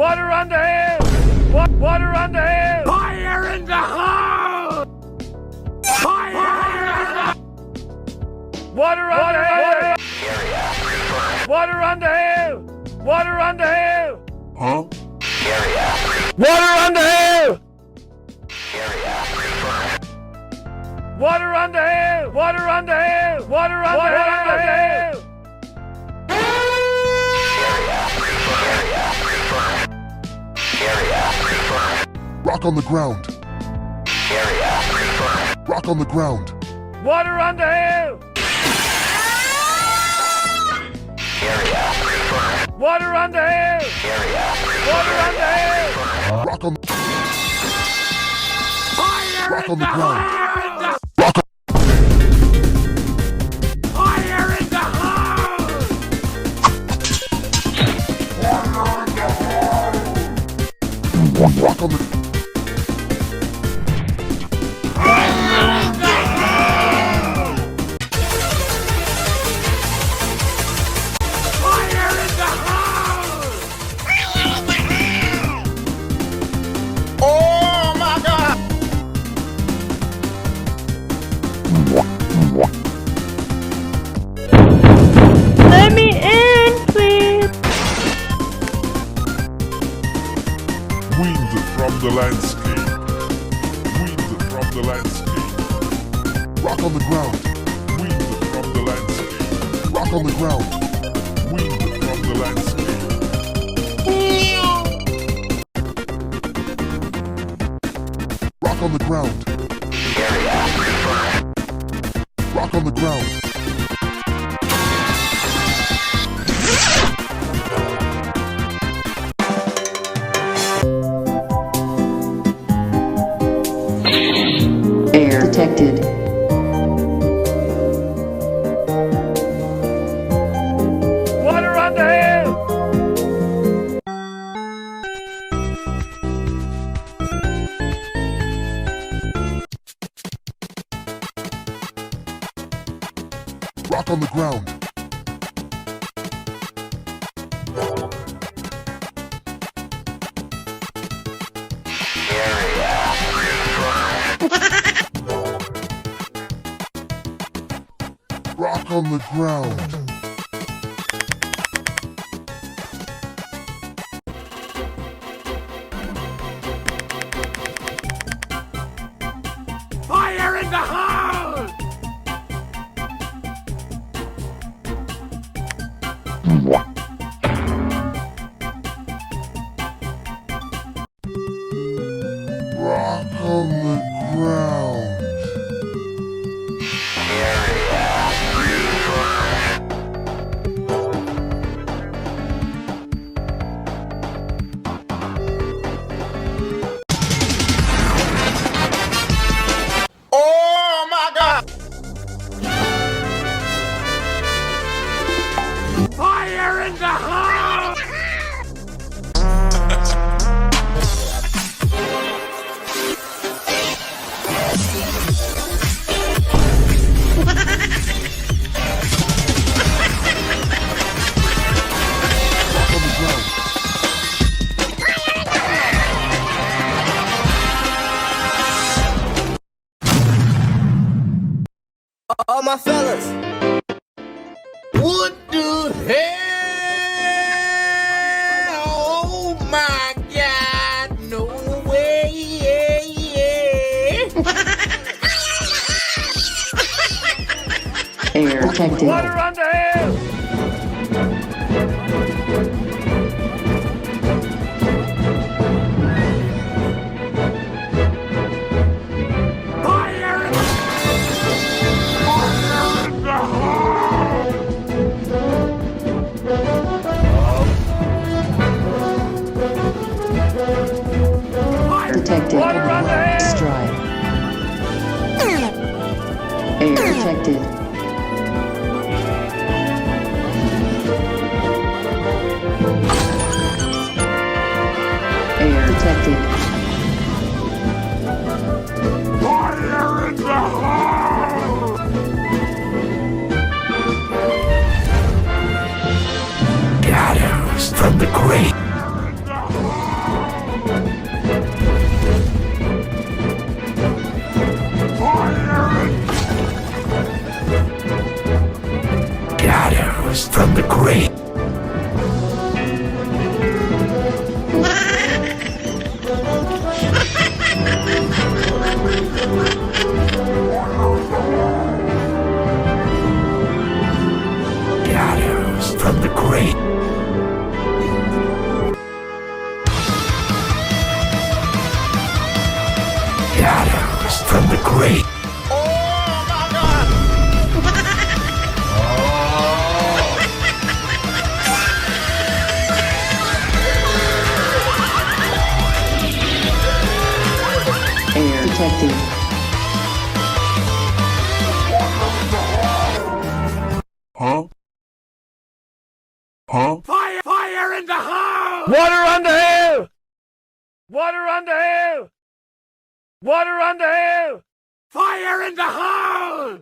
Water on the hill! Water on the hill! Fire in the hole! Fire! Water on the hill! Water on the hill! Water on the hill! Huh? Water on the hill! Water on the hill! Water on the hill! Water on the hill! Rock on the ground. Rock on the ground. Water on the hill! Water on the hill! Water on the hill! Rock on. Fire Rock in on the the ground. hole! Rock on. Fire in the hole! Rock on the. Fire in the hole! Oh my God! Let me in, please. Wind from the landscape. Wind from the landscape. Rock on the ground. Wind from the landscape. Rock on the ground. Wind from the landscape. Rock on the ground. Rock on the ground. Air detected. Water on the hill! Rock on the ground. Rock on the ground. Fire in the hole! Rock on the ground. Oh my God! Fire in the hole! Rock on the ground. All my fellas, what the hell? Oh my God, no way! Air detected. Water on the hill! Fire in the Detected. Water on the hill! Strike. Air detected. Air detected. fire in the hole! Shadows from the grave. Fire in the hole! from the grave. Oh my God! Air detected. Huh? Huh? Fire! Fire in the house! Water on the hill! Water on the hill! Water on the hill! Fire in the house!